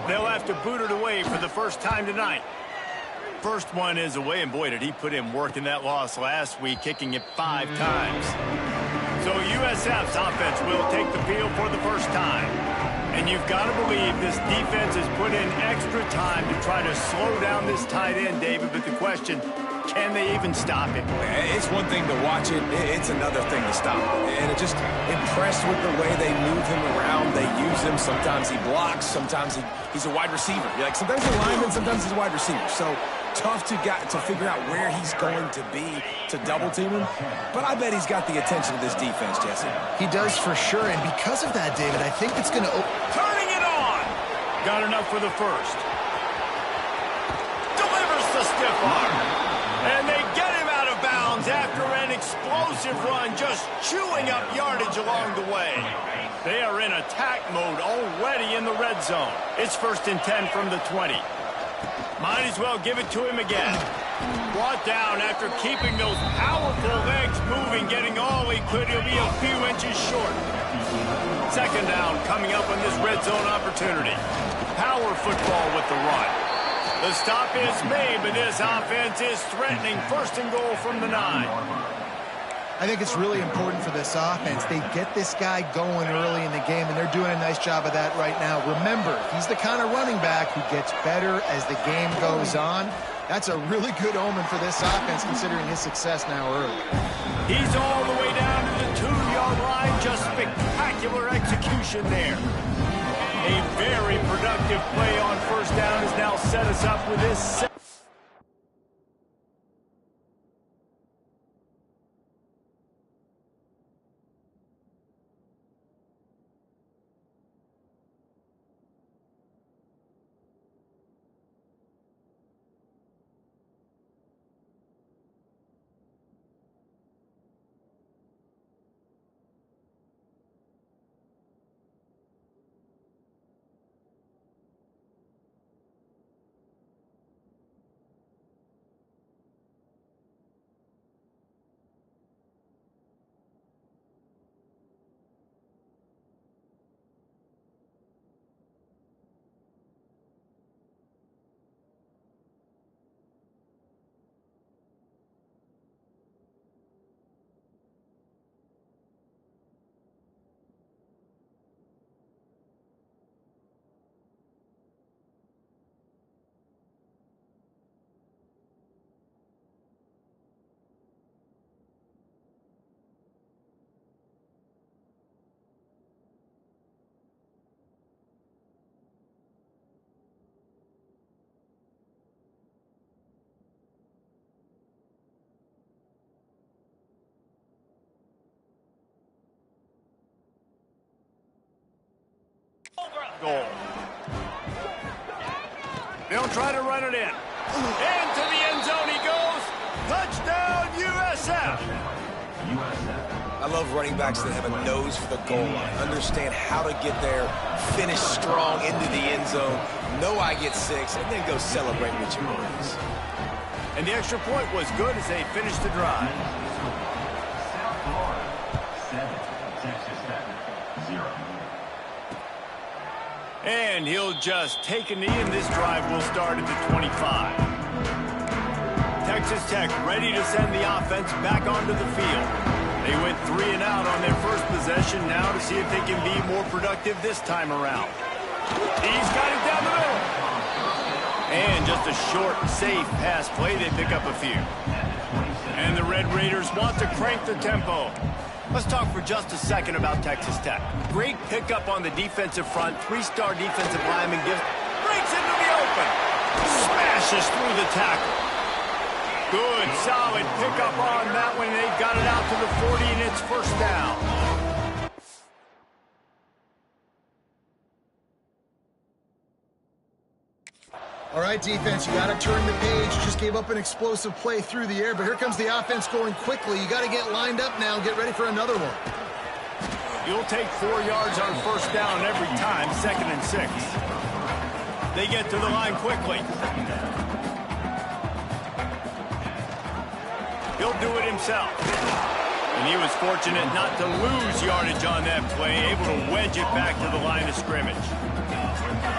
They'll have to boot it away for the first time tonight. First one is away, and boy, did he put in work in that loss last week, kicking it 5 times. So USF's offense will take the field for the first time. And you've got to believe this defense has put in extra time to try to slow down this tight end, David. But the question, can they even stop it? It's one thing to watch it. It's another thing to stop it. And just impressed with the way they move him around. They use him. Sometimes he blocks. Sometimes he's a wide receiver. Sometimes he's a lineman. Sometimes he's a wide receiver. So tough to figure out where he's going to be to double team him. But I bet he's got the attention of this defense, Jesse. He does for sure. And because of that, David, I think it's going to... Turning it on! Got enough for the first. Delivers the stiff arm. And they get him out of bounds after an explosive run, just chewing up yardage along the way. They are in attack mode already in the red zone. It's 1st and 10 from the 20. Might as well give it to him again. Brought down after keeping those powerful legs moving, getting all he could. He'll be a few inches short. 2nd down coming up on this red zone opportunity. Power football with the run. The stop is made, but this offense is threatening 1st and goal from the 9. I think it's really important for this offense. They get this guy going early in the game, and they're doing a nice job of that right now. Remember, he's the kind of running back who gets better as the game goes on. That's a really good omen for this offense, considering his success now early. He's all the way down to the 2-yard line. Just spectacular execution there. A very productive play on 1st down has now set us up with this. Goal. They'll try to run it in. Into the end zone he goes. Touchdown, USF. I love running backs that have a nose for the goal line. Understand how to get there, finish strong into the end zone, know I get 6, and then go celebrate with your boys. And the extra point was good as they finished the drive. And he'll just take a knee, and this drive will start at the 25. Texas Tech ready to send the offense back onto the field. They went 3 and out on their first possession, now to see if they can be more productive this time around. He's got it down the middle. And just a short, safe pass play. They pick up a few. And the Red Raiders want to crank the tempo. Let's talk for just a second about Texas Tech. Great pickup on the defensive front. 3-star defensive lineman breaks into the open. Smashes through the tackle. Good, solid pickup on that one. They've got it out to the 40, and it's 1st down. All right, defense, you got to turn the page. Just gave up an explosive play through the air, but here comes the offense going quickly. You got to get lined up now and get ready for another one. You'll take 4 yards on 1st down every time, 2nd and 6. They get to the line quickly. He'll do it himself. And he was fortunate not to lose yardage on that play, able to wedge it back to the line of scrimmage.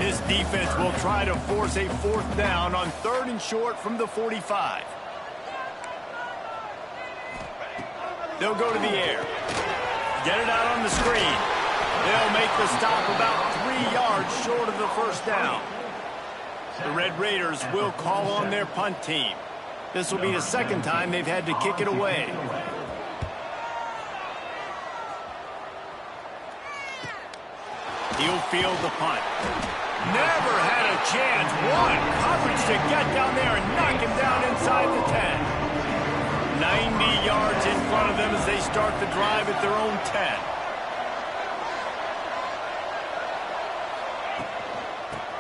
This defense will try to force a 4th down on 3rd and short from the 45. They'll go to the air. Get it out on the screen. They'll make the stop about 3 yards short of the 1st down. The Red Raiders will call on their punt team. This will be the 2nd time they've had to kick it away. He'll field the punt. Never had a chance. One coverage to get down there and knock him down inside the 10. 90 yards in front of them as they start the drive at their own 10.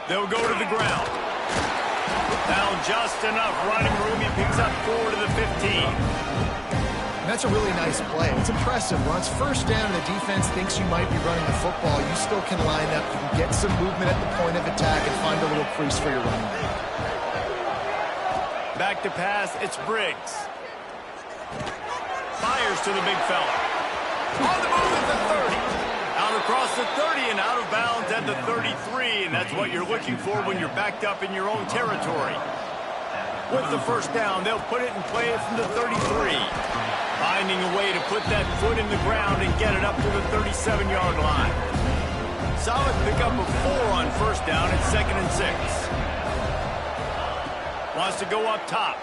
They'll go to the ground. Now just enough running room. He picks up 4 to the 15. That's a really nice play. It's impressive. When it's 1st down and the defense thinks you might be running the football, you still can line up. You can get some movement at the point of attack and find a little crease for your running back. Back to pass, it's Briggs. Fires to the big fella. On the move at the 30. Out across the 30 and out of bounds at the 33. And that's what you're looking for when you're backed up in your own territory. With the 1st down, they'll put it and play it from the 33. Finding a way to put that foot in the ground and get it up to the 37-yard line. Solid pickup of 4 on 1st down at 2nd and 6. Wants to go up top.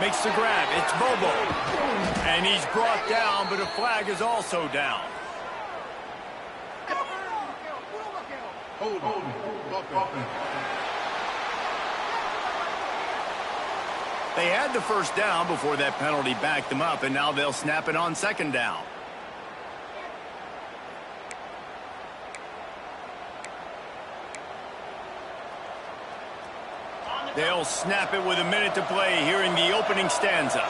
Makes the grab. It's Bobo. And he's brought down, but a flag is also down. They had the 1st down before that penalty backed them up, and now they'll snap it on 2nd down. They'll snap it with a minute to play here in the opening stanza.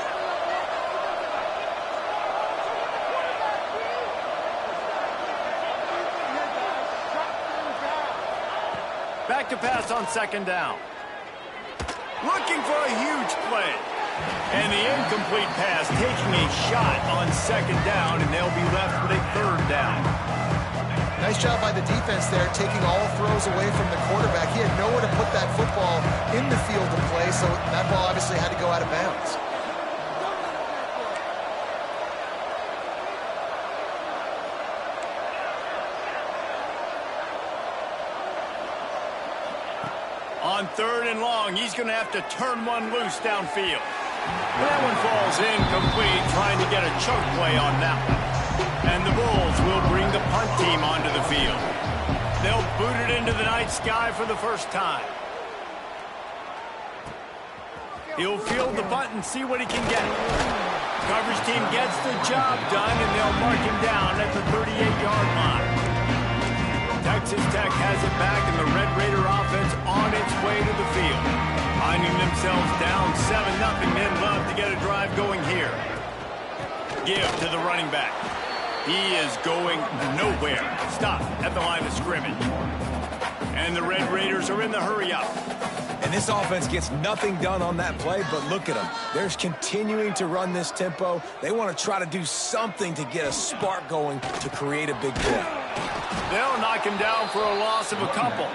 Back to pass on 2nd down. Looking for a huge play. And the incomplete pass taking a shot on 2nd down, and they'll be left with a 3rd down. Nice job by the defense there, taking all throws away from the quarterback. He had nowhere to put that football in the field to play, so that ball obviously had to go out of bounds. On 3rd and long, he's going to have to turn one loose downfield. That one falls incomplete, trying to get a chunk play on that one. And the Bulls will bring the punt team onto the field. They'll boot it into the night sky for the 1st time. He'll field the punt and see what he can get. Coverage team gets the job done, and they'll mark him down at the 38-yard line. Texas Tech has it back, and the Red Raider offense on its way to the field. Finding themselves down 7-0, they'd love to get a drive going here. Give to the running back. He is going nowhere. Stop at the line of scrimmage. And the Red Raiders are in the hurry-up. And this offense gets nothing done on that play, but look at them. They're continuing to run this tempo. They want to try to do something to get a spark going to create a big play. They'll knock him down for a loss of a couple.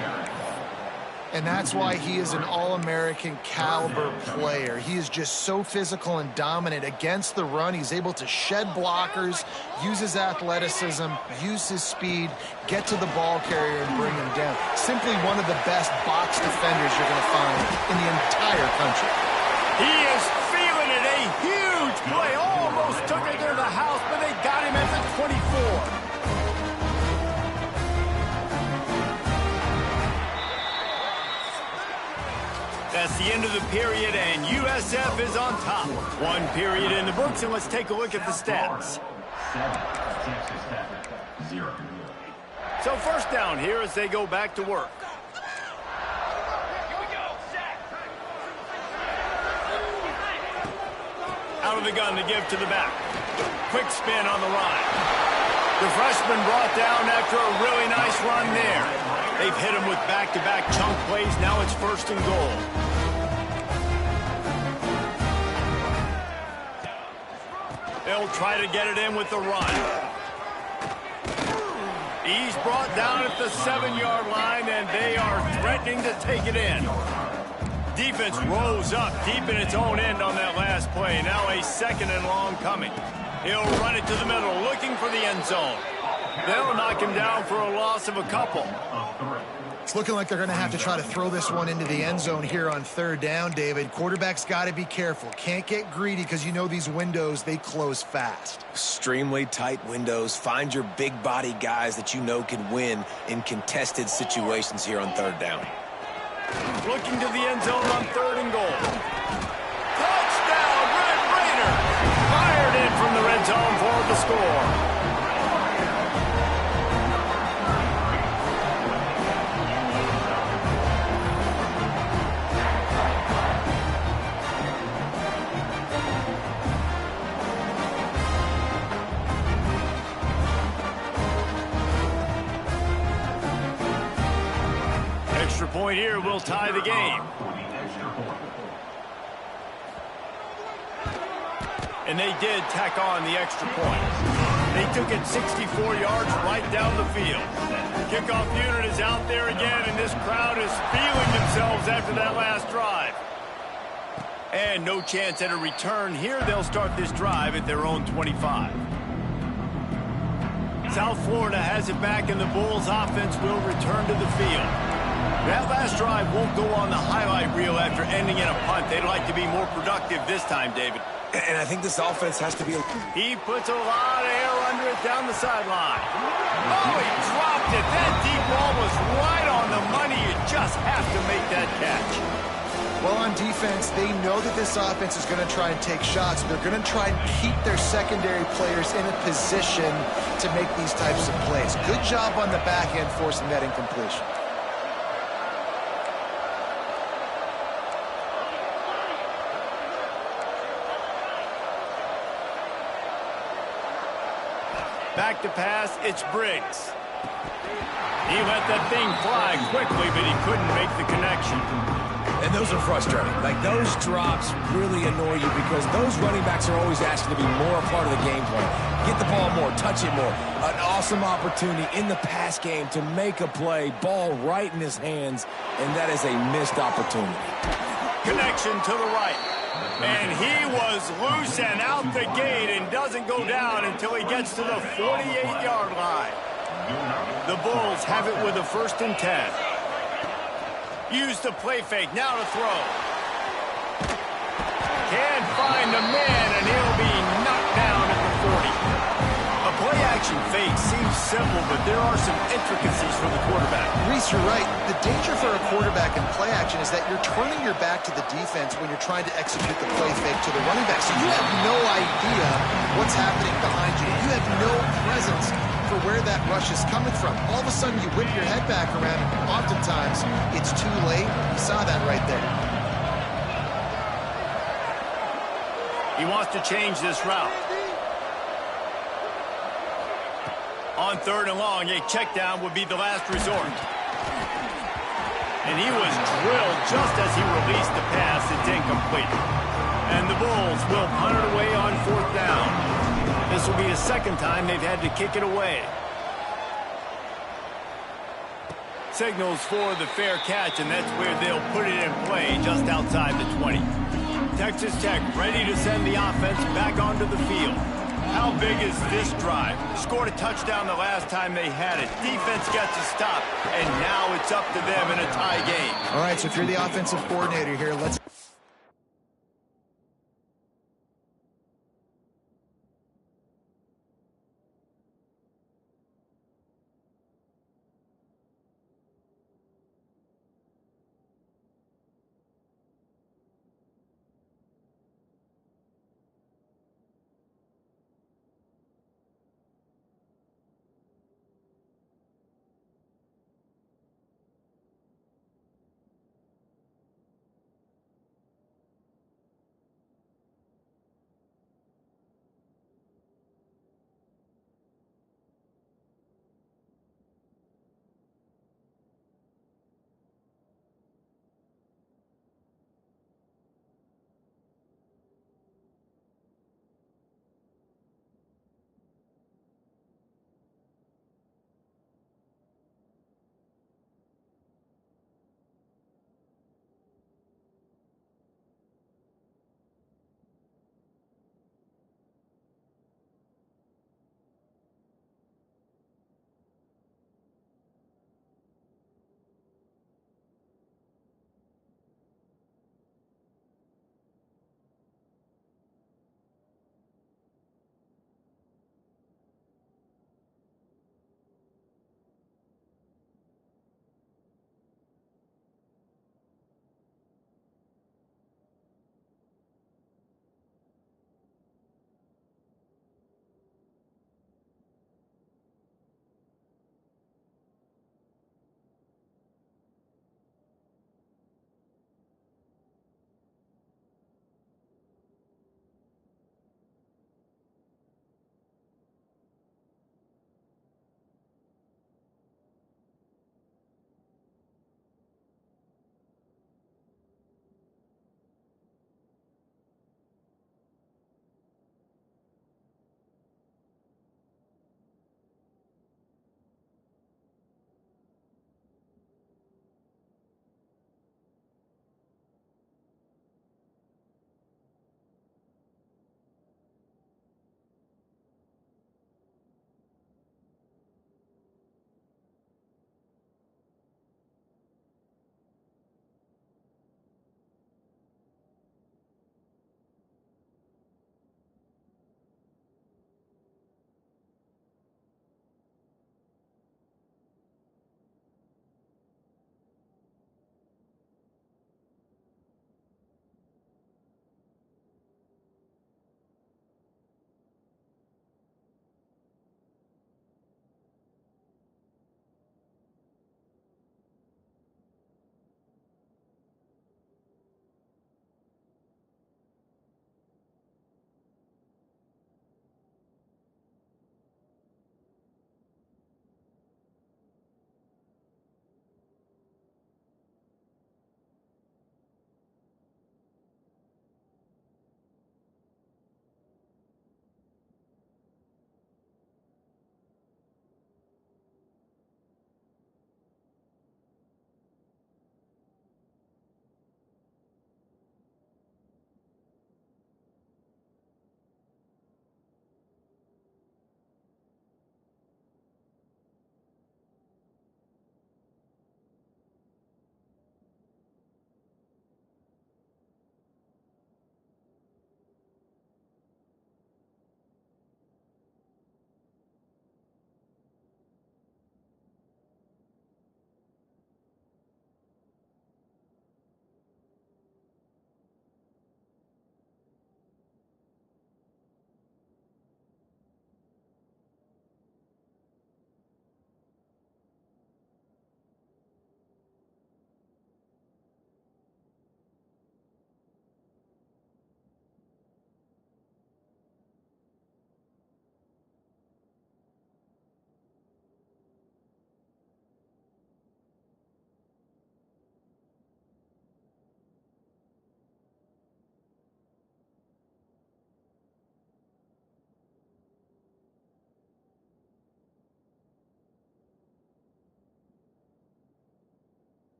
And that's why he is an All-American caliber player. He is just so physical and dominant against the run. He's able to shed blockers, use his athleticism, use his speed, get to the ball carrier and bring him down. Simply one of the best box defenders you're going to find in the entire country. He is feeling it. A huge play. Almost took it to the house, but they got him at the 24. That's the end of the period, and USF is on top. 1 period in the books, and let's take a look at the stats. 0. So 1st down here as they go back to work. Out of the gun to give to the back. Quick spin on the ride. The freshman brought down after a really nice run there. They've hit him with back-to-back chunk plays. Now it's 1st and goal. They'll try to get it in with the run. He's brought down at the 7-yard line, and they are threatening to take it in. Defense rose up deep in its own end on that last play. Now a 2nd and long coming. He'll run it to the middle, looking for the end zone. They'll knock him down for a loss of a couple. It's looking like they're going to have to try to throw this one into the end zone here on 3rd down, David. Quarterback's got to be careful. Can't get greedy because you know these windows, they close fast. Extremely tight windows. Find your big body guys that you know can win in contested situations here on 3rd down. Looking to the end zone on 3rd and goal. Touchdown, Red Raiders! Fired in from the red zone for the score. Extra point here will tie the game. And they did tack on the extra point. They took it 64 yards right down the field. Kickoff unit is out there again, and this crowd is feeling themselves after that last drive. And no chance at a return here. They'll start this drive at their own 25. South Florida has it back, and the Bulls offense will return to the field. That last drive won't go on the highlight reel after ending in a punt. They'd like to be more productive this time, David. And I think this offense has to be... He puts a lot of air under it down the sideline. Oh, he dropped it. That deep ball was right on the money. You just have to make that catch. Well, on defense, they know that this offense is going to try and take shots. They're going to try and keep their secondary players in a position to make these types of plays. Good job on the back end forcing that incompletion. Back to pass, it's Briggs. He let that thing fly quickly, but he couldn't make the connection. And those are frustrating. Like, those drops really annoy you because those running backs are always asking to be more a part of the game plan. Get the ball more, touch it more. An awesome opportunity in the pass game to make a play, ball right in his hands, and that is a missed opportunity. Connection to the right. And he was loose and out the gate and doesn't go down until he gets to the 48-yard line. The Bulls have it with a 1st and 10. Use the play fake, now to throw. Can't find the man, and he'll be knocked down at the 40. A play-action fake seems simple, but there are some intricacies for the quarterback. Reese, you're right. The danger for a quarterback in play action is that you're turning your back to the defense when you're trying to execute the play fake to the running back. So you have no idea what's happening behind you. You have no presence for where that rush is coming from. All of a sudden, you whip your head back around, and oftentimes, it's too late. You saw that right there. He wants to change this route. On 3rd and long, a check down would be the last resort. And he was drilled just as he released the pass. It's incomplete. And the Bulls will punt it away on 4th down. This will be the 2nd time they've had to kick it away. Signals for the fair catch, and that's where they'll put it in play just outside the 20. Texas Tech ready to send the offense back onto the field. How big is this drive? Scored a touchdown the last time they had it. Defense gets a stop, and now it's up to them in a tie game. All right, so if you're the offensive coordinator here, let's...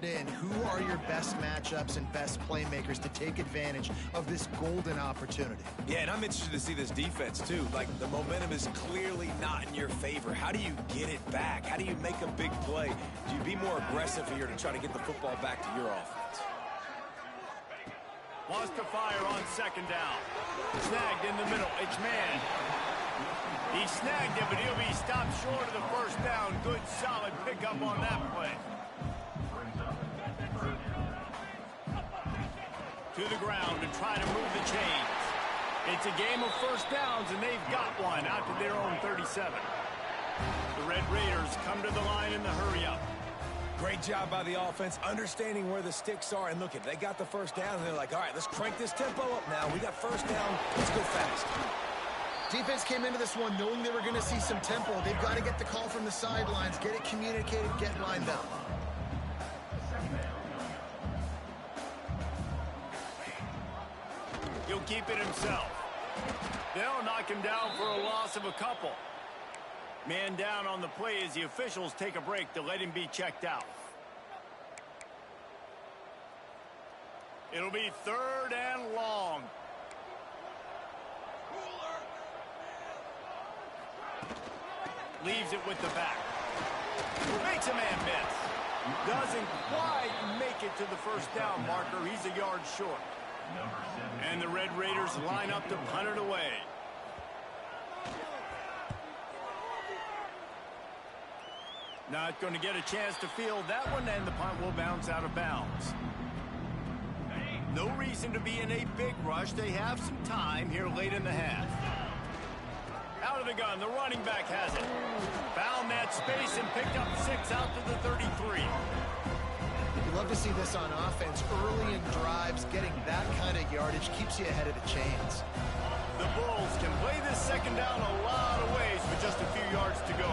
In who are your best matchups and best playmakers to take advantage of this golden opportunity? Yeah, and I'm interested to see this defense too. Like, the momentum is clearly not in your favor. How do you get it back? How do you make a big play? Do you be more aggressive here to try to get the football back to your offense? Wants to fire on second down. Snagged in the middle. It's man. He snagged it, but he'll be stopped short of the first down. Good, solid pickup on that play. To the ground and try to move the chains. It's a game of first downs, and they've got one out to their own 37. The Red Raiders come to the line in the hurry-up. Great job by the offense, understanding where the sticks are. And look, they got the first down, and they're like, all right, let's crank this tempo up now. We got first down. Let's go fast. Defense came into this one knowing they were going to see some tempo. They've got to get the call from the sidelines, get it communicated, get lined up. He'll keep it himself. They'll knock him down for a loss of a couple. Man down on the play as the officials take a break to let him be checked out. It'll be 3rd and long. Leaves it with the back. Makes a man miss. Doesn't quite make it to the first down marker. He's a yard short. And the Red Raiders line up to punt it away. Not going to get a chance to field that one, and the punt will bounce out of bounds. No reason to be in a big rush. They have some time here late in the half. Out of the gun, the running back has it. Found that space and picked up 6 out to the 33. You love to see this on offense. Early in drives, getting that kind of yardage keeps you ahead of the chains. The Bulls can play this second down a lot of ways with just a few yards to go.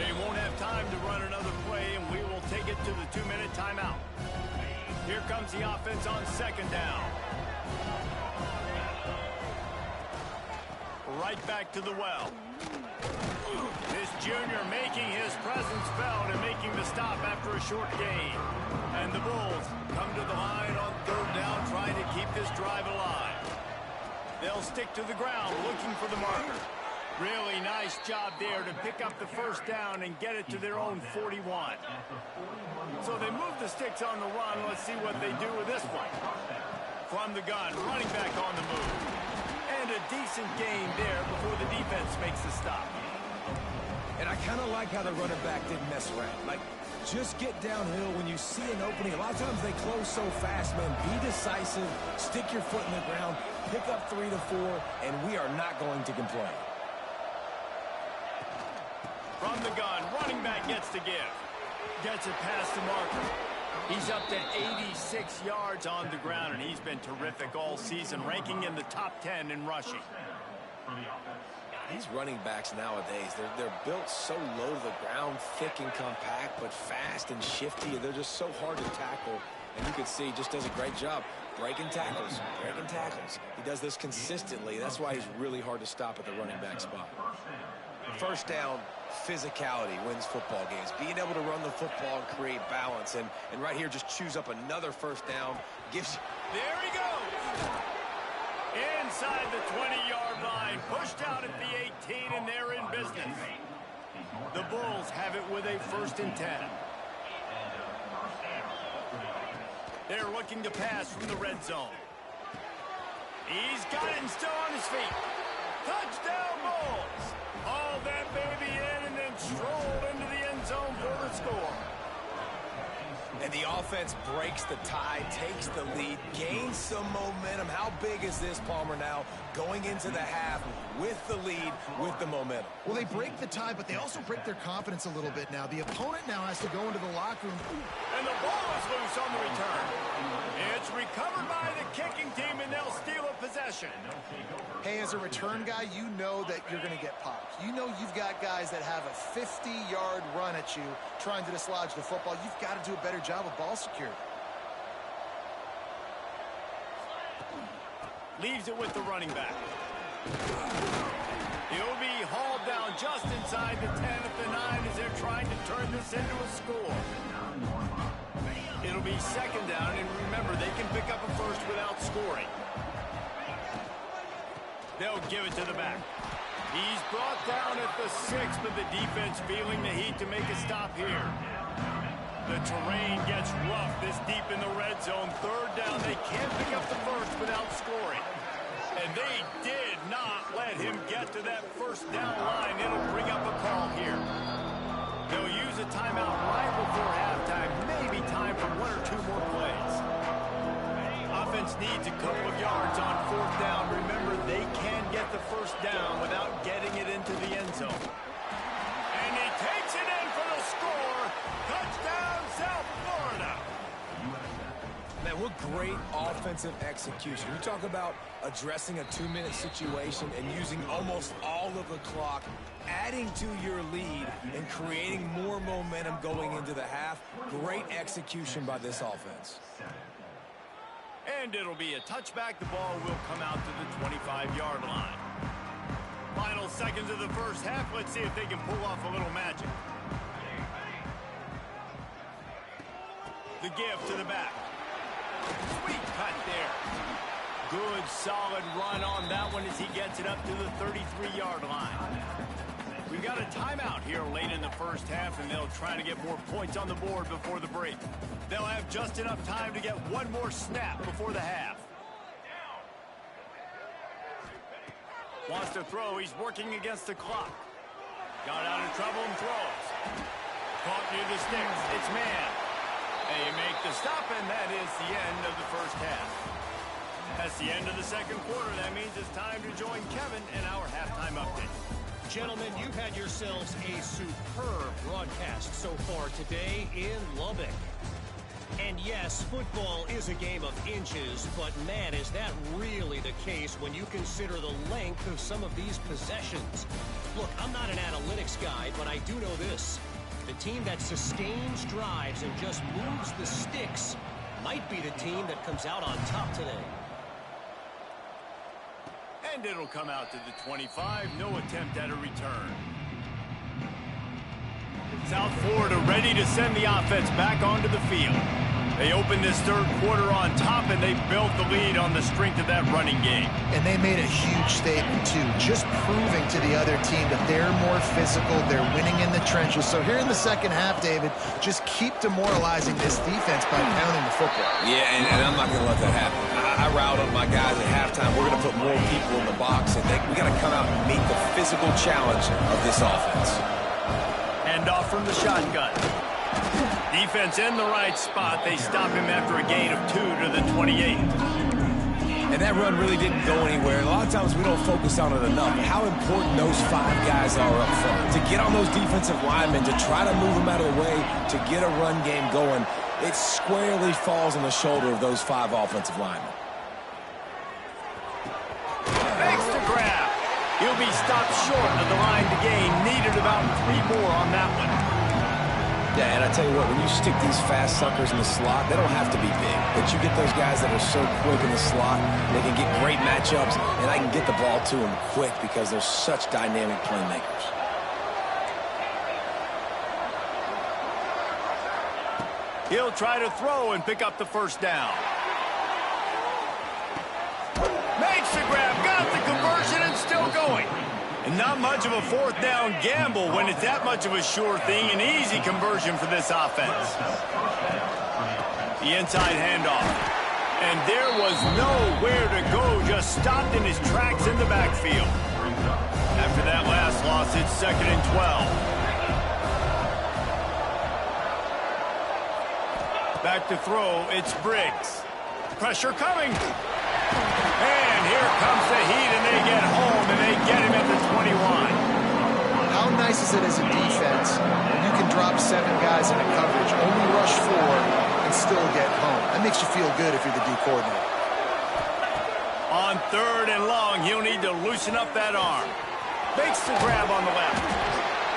They won't have time to run another play, and we will take it to the 2-minute timeout. Here comes the offense on second down. Right back to the well. This junior making his presence felt and making the stop after a short gain. And the Bulls come to the line on 3rd down, trying to keep this drive alive. They'll stick to the ground, looking for the marker. Really nice job there to pick up the first down and get it to their own 41. So they move the sticks on the run. Let's see what they do with this one. From the gun, running back on the move. And a decent gain there before the defense makes the stop. And I kind of like how the running back didn't mess around. Like, just get downhill when you see an opening. A lot of times they close so fast, man. Be decisive, stick your foot in the ground, pick up 3 to 4, and we are not going to complain. From the gun, running back gets to give. Gets it past the marker. He's up to 86 yards on the ground, and he's been terrific all season, ranking in the top 10 in rushing. These running backs nowadays, they're built so low to the ground, thick and compact, but fast and shifty. They're just so hard to tackle. And you can see he just does a great job breaking tackles, breaking tackles. He does this consistently. That's why he's really hard to stop at the running back spot. First down, physicality wins football games. Being able to run the football and create balance. And right here, just choose up another first down. Gives you... There he goes! Inside the 20-yard line, pushed out at the 18, and they're in business. The Bulls have it with a 1st and 10. They're looking to pass from the red zone. He's got it and still on his feet. Touchdown, Bulls! Hauled that baby in and then strolled into the end zone for the score. And the offense breaks the tie, takes the lead, gains some momentum. How big is this, Palmer, now going into the half with the lead, with the momentum? Well, they break the tie, but they also break their confidence a little bit now. The opponent now has to go into the locker room. And the ball is loose on the return. It's recovered by the kicking team, and they'll steal a possession. Hey, as a return guy, you know that you're going to get popped. You know you've got guys that have a 50-yard run at you trying to dislodge the football. You've got to do a better job of ball security. Leaves it with the running back. He'll be hauled down just inside the 10 at the 9 as they're trying to turn this into a score. It'll be second down, and remember, they can pick up a first without scoring. They'll give it to the back. He's brought down at the 6, but the defense feeling the heat to make a stop here. The terrain gets rough this deep in the red zone. Third down, they can't pick up the first without scoring. And they did not let him get to that first down line. It'll bring up a call here. They'll use a timeout right before halftime. Maybe time for 1 or 2 more plays. Offense needs a couple of yards on 4th down. Remember, they can get the first down without getting it into the end zone. And he takes it in for the score. Touchdown, South Florida. Man, what great offensive execution. You talk about addressing a 2-minute situation and using almost all of the clock, adding to your lead and creating more momentum going into the half. Great execution by this offense. And it'll be a touchback. The ball will come out to the 25-yard line. Final seconds of the first half. Let's see if they can pull off a little magic. The give to the back. Sweet cut there. Good, solid run on that one as he gets it up to the 33-yard line. We've got a timeout here late in the first half, and they'll try to get more points on the board before the break. They'll have just enough time to get one more snap before the half. Wants to throw. He's working against the clock. Got out of trouble and throws. Caught near the sticks. It's man. They make the stop, and that is the end of the first half. That's the end of the second quarter. That means it's time to join Kevin in our halftime update. Gentlemen, you've had yourselves a superb broadcast so far today in Lubbock. And yes, football is a game of inches, but man, is that really the case when you consider the length of some of these possessions. Look, I'm not an analytics guy, but I do know this. The team that sustains drives and just moves the sticks might be the team that comes out on top today. And it'll come out to the 25. No attempt at a return. South Florida ready to send the offense back onto the field. They opened this third quarter on top, and they built the lead on the strength of that running game. And they made a huge statement, too, just proving to the other team that they're more physical, they're winning in the trenches. So here in the second half, David, just keep demoralizing this defense by pounding the football. Yeah, and I'm not going to let that happen. I riled up my guys at halftime. We're going to put more people in the box, and we got to come out and meet the physical challenge of this offense. Hand off from the shotgun. Defense in the right spot. They stop him after a gain of 2 to the 28. And that run really didn't go anywhere. A lot of times we don't focus on it enough. How important those 5 guys are up front. To get on those defensive linemen, to try to move them out of the way, to get a run game going, it squarely falls on the shoulder of those 5 offensive linemen. Makes the grab. He'll be stopped short of the line to gain. Needed about 3 more on that one. Yeah, and I tell you what, when you stick these fast suckers in the slot, they don't have to be big. But you get those guys that are so quick in the slot, they can get great matchups, and I can get the ball to them quick because they're such dynamic playmakers. He'll try to throw and pick up the first down. Makes the grab, got the conversion, and still going. And not much of a 4th down gamble when it's that much of a sure thing. An easy conversion for this offense. The inside handoff. And there was nowhere to go, just stopped in his tracks in the backfield. After that last loss, it's 2nd and 12. Back to throw, it's Briggs. Pressure coming. And here comes the heat, and they get home, and they get him at the 21. How nice is it as a defense when you can drop 7 guys into coverage, only rush 4, and still get home? That makes you feel good if you're the D coordinator. On 3rd and long, he'll need to loosen up that arm. Makes the grab on the left.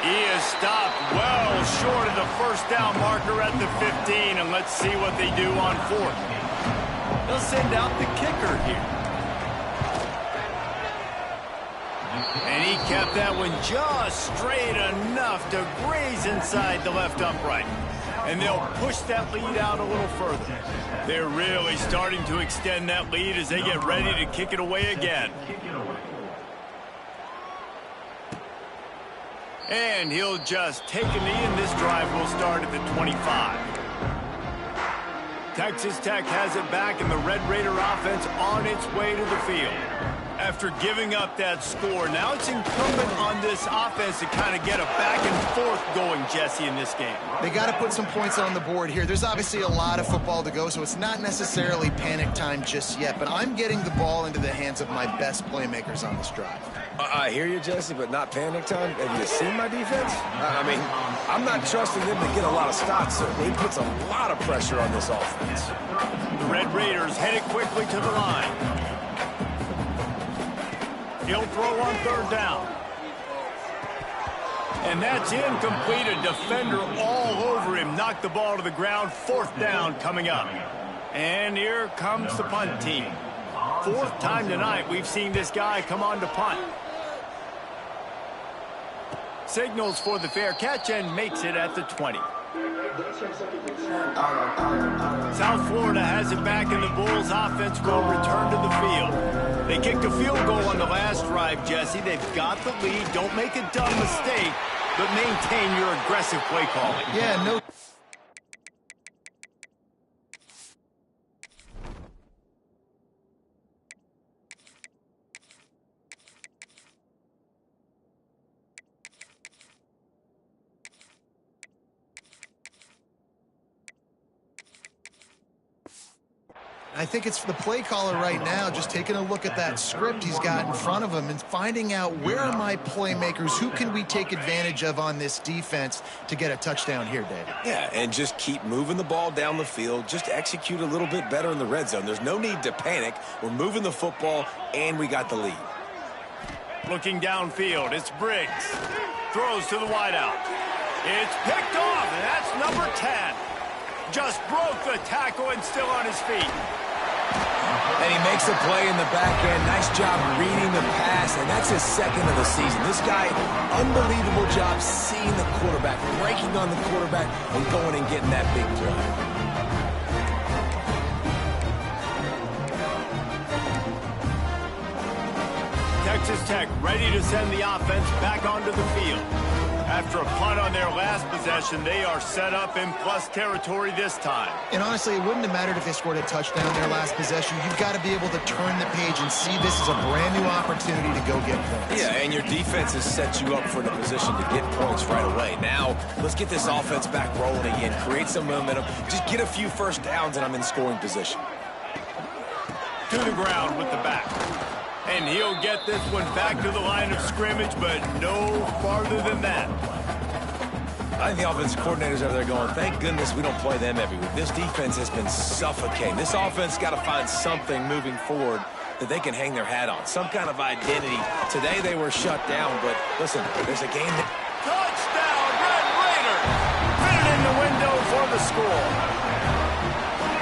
He is stopped well short of the first down marker at the 15, and let's see what they do on 4th. They'll send out the kicker here. And he kept that one just straight enough to graze inside the left upright. and they'll push that lead out a little further. They're really starting to extend that lead as they get ready to kick it away again. And he'll just take a knee, and this drive will start at the 25. Texas Tech has it back, and the Red Raider offense on its way to the field. After giving up that score, now it's incumbent on this offense to kind of get a back and forth going, Jesse, in this game. They got to put some points on the board here. There's obviously a lot of football to go, so it's not necessarily panic time just yet, but I'm getting the ball into the hands of my best playmakers on this drive. I hear you, Jesse, but not panic time. Have you seen my defense? I mean, I'm not trusting them to get a lot of stops, so he puts a lot of pressure on this offense. The Red Raiders headed quickly to the line. He'll throw on third down. And that's incomplete. A defender all over him. Knocked the ball to the ground. Fourth down coming up. And here comes the punt team. Fourth time tonight we've seen this guy come on to punt. Signals for the fair catch and makes it at the 20. South Florida has it back, and the Bulls offense will return to the field. They kicked a field goal on the last drive, Jesse. They've got the lead. Don't make a dumb mistake, but maintain your aggressive play calling. Yeah, no. I think it's the play caller right now just taking a look at that script he's got in front of him and finding out where are my playmakers, who can we take advantage of on this defense to get a touchdown here, Dave. Yeah, and just keep moving the ball down the field. Just execute a little bit better in the red zone. There's no need to panic. We're moving the football, and we got the lead. Looking downfield, it's Briggs. Throws to the wideout. It's picked off, and that's number 10. Just broke the tackle and still on his feet. And he makes a play in the back end. Nice job reading the pass, and that's his second of the season. This guy, unbelievable job seeing the quarterback, breaking on the quarterback, and going and getting that big play. Texas Tech ready to send the offense back onto the field. After a punt on their last possession, they are set up in plus territory this time. And honestly, it wouldn't have mattered if they scored a touchdown their last possession. You've got to be able to turn the page and see this as a brand new opportunity to go get points. Yeah, and your defense has set you up for the position to get points right away. Now, let's get this offense back rolling again, create some momentum, just get a few first downs, and I'm in scoring position. To the ground with the back. And he'll get this one back to the line of scrimmage, but no farther than that. I think the offense coordinators over there going, thank goodness we don't play them every week. This defense has been suffocating. This offense got to find something moving forward that they can hang their hat on, some kind of identity. Today they were shut down, but listen, there's a game that... Touchdown, Red Raiders! Fit it in the window for the score.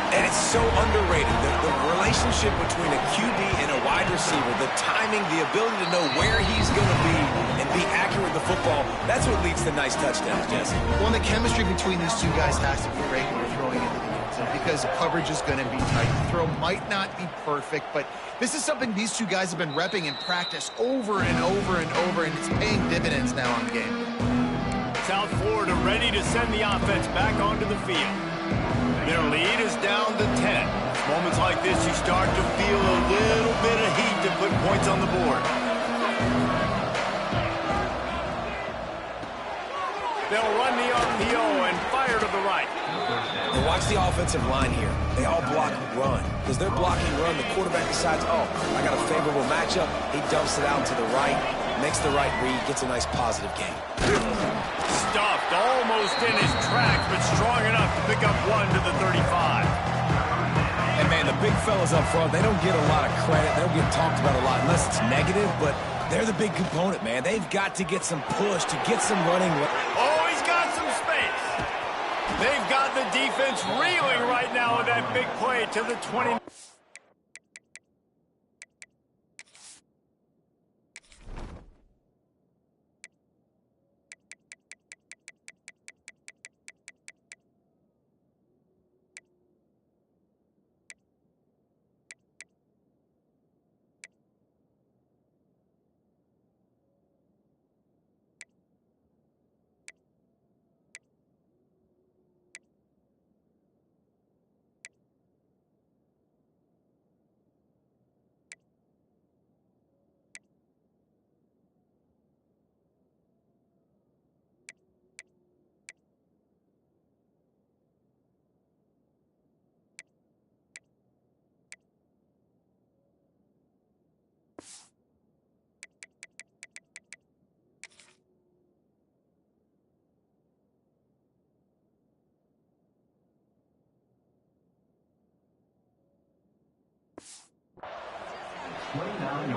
And it's so underrated, the relationship between a QB and a wide receiver, the timing, the ability to know where he's going to be and be accurate with the football, that's what leads to nice touchdowns, Jesse. Well, and the chemistry between these two guys has to be great when you're throwing into the end zone because the coverage is going to be tight. The throw might not be perfect, but this is something these two guys have been repping in practice over and over and over, and it's paying dividends now on game. South Florida ready to send the offense back onto the field. Their lead is down to 10. Moments like this, you start to feel a little bit of heat to put points on the board. They'll run the RPO and fire to the right. And watch the offensive line here. They all block run. Because they're blocking run, the quarterback decides, oh, I got a favorable matchup. He dumps it out to the right, makes the right read, gets a nice positive gain. Stuffed almost in his tracks, but strong enough to pick up one to the 35. And, man, the big fellas up front, they don't get a lot of credit. They don't get talked about a lot unless it's negative, but they're the big component, man. They've got to get some push, to get some running. Oh, he's got some space. They've got the defense reeling right now with that big play to the 20.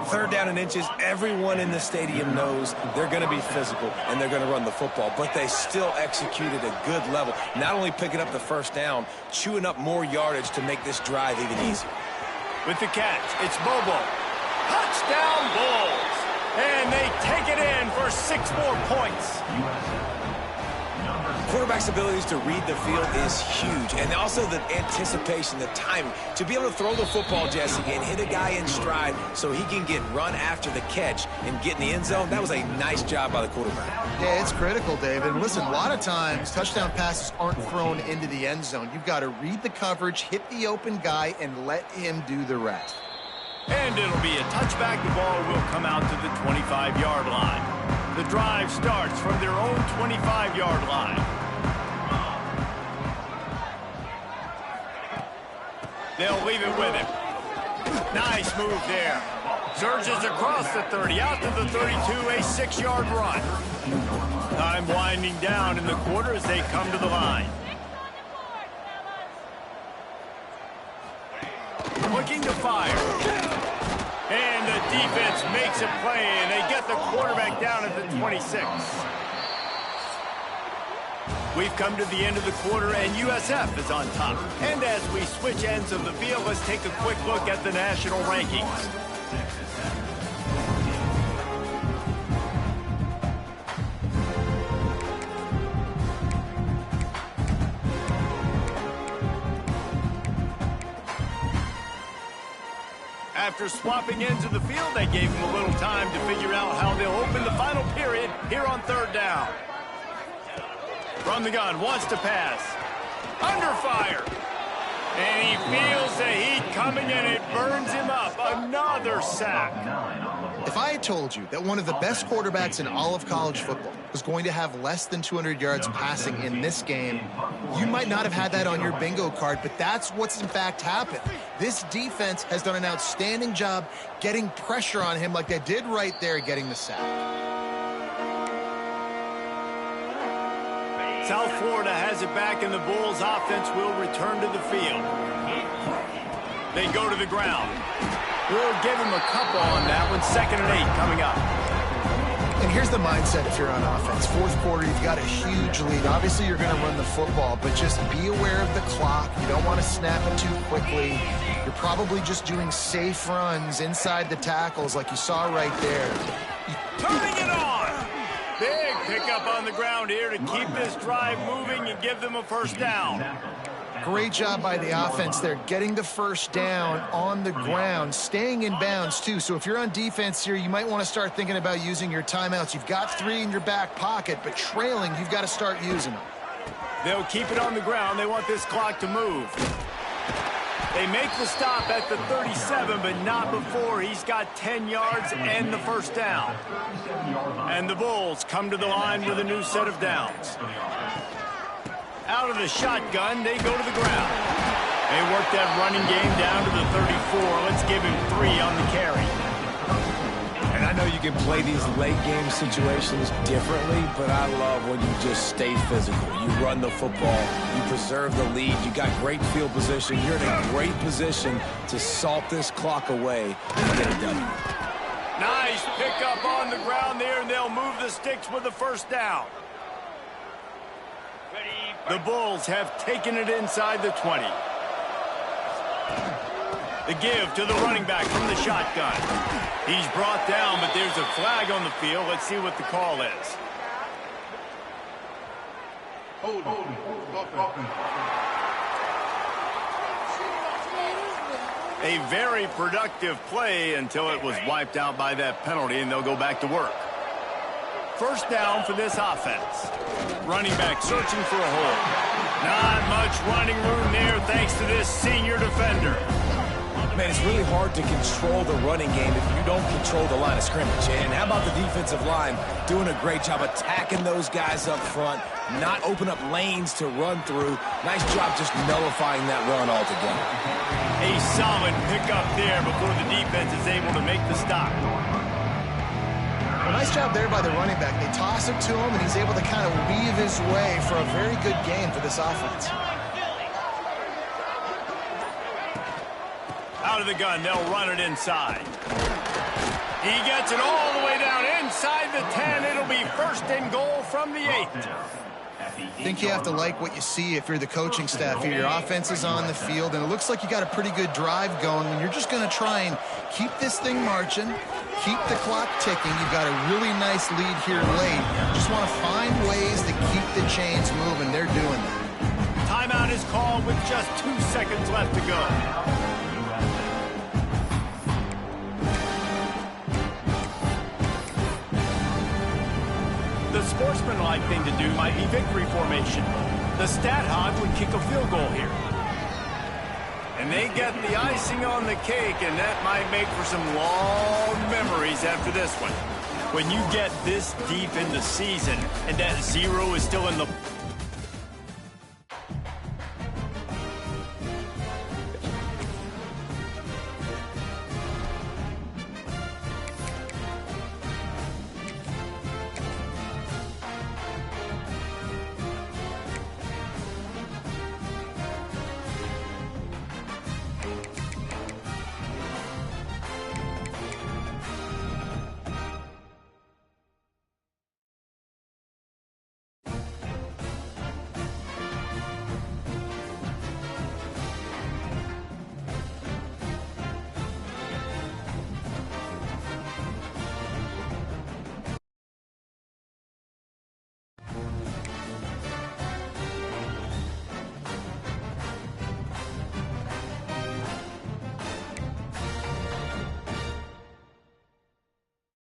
Third down and inches, everyone in the stadium knows they're going to be physical and they're going to run the football, but they still executed a good level, not only picking up the first down, chewing up more yardage to make this drive even easier. With the catch, it's Bobo. Touchdown Bulls! And they take it in for 6 more points. Quarterback's abilities to read the field is huge, and also the anticipation, the timing. To be able to throw the football, Jesse, and hit a guy in stride so he can get run after the catch and get in the end zone, that was a nice job by the quarterback. Yeah, it's critical, David. Listen, a lot of times touchdown passes aren't thrown into the end zone. You've got to read the coverage, hit the open guy, and let him do the rest. And it'll be a touchback. The ball will come out to the 25-yard line. The drive starts from their own 25-yard line. They'll leave it with him. Nice move there. Surges across the 30, out to the 32, a 6-yard run. Time winding down in the quarter as they come to the line. Looking to fire. And the defense makes a play, and they get the quarterback down at the 26. We've come to the end of the quarter, and USF is on top. And as we switch ends of the field, let's take a quick look at the national rankings. After swapping ends of the field, they gave them a little time to figure out how they'll open the final period here on third down. From the gun, wants to pass. Under fire. And he feels the heat coming, and it burns him up. Another sack. If I had told you that one of the best quarterbacks in all of college football was going to have less than 200 yards passing in this game, you might not have had that on your bingo card, but that's what's in fact happened. This defense has done an outstanding job getting pressure on him like they did right there, getting the sack. South Florida has it back, and the Bulls offense will return to the field. They go to the ground. We'll give him a couple on that one. 2nd and 8 coming up. And here's the mindset if you're on offense. Fourth quarter, you've got a huge lead. Obviously, you're going to run the football, but just be aware of the clock. You don't want to snap it too quickly. You're probably just doing safe runs inside the tackles like you saw right there. Turning it on! Big pickup on the ground here to keep this drive moving and give them a first down. Great job by the offense there, getting the first down on the ground, staying in bounds too. So if you're on defense here, you might want to start thinking about using your timeouts. You've got 3 in your back pocket, but trailing, you've got to start using them. They'll keep it on the ground. They want this clock to move. They make the stop at the 37, but not before he's got 10 yards and the first down. And the Bulls come to the line with a new set of downs. Out of the shotgun, they go to the ground. They work that running game down to the 34. Let's give him 3 on the carry. And I know you can play these late game situations differently, but I love when you just stay physical. You run the football, you preserve the lead, you got great field position, you're in a great position to salt this clock away and get it done. Nice pickup on the ground there, and they'll move the sticks with the first down. The Bulls have taken it inside the 20. The give to the running back from the shotgun. He's brought down, but there's a flag on the field. Let's see what the call is. A very productive play until it was wiped out by that penalty, and they'll go back to work. First down for this offense. Running back searching for a hole. Not much running room there thanks to this senior defender. Man, it's really hard to control the running game if you don't control the line of scrimmage. And how about the defensive line doing a great job attacking those guys up front, not open up lanes to run through. Nice job just nullifying that run altogether. A solid pickup there before the defense is able to make the stop. Nice job there by the running back. They toss it to him, and he's able to kind of weave his way for a very good gain for this offense. Out out of the gun. They'll run it inside. He gets it all the way down inside the 10. It'll be first and goal from the 8. I think you have to like what you see if you're the coaching staff here. Your offense is on the field, and it looks like you got a pretty good drive going. When you're just going to try and keep this thing marching, keep the clock ticking. You've got a really nice lead here late. Just want to find ways to keep the chains moving. They're doing that. Timeout is called with just 2 seconds left to go. The sportsmanlike thing to do might be victory formation. The stat hog would kick a field goal here. And they get the icing on the cake, and that might make for some long memories after this one. When you get this deep in the season and that 0 is still in the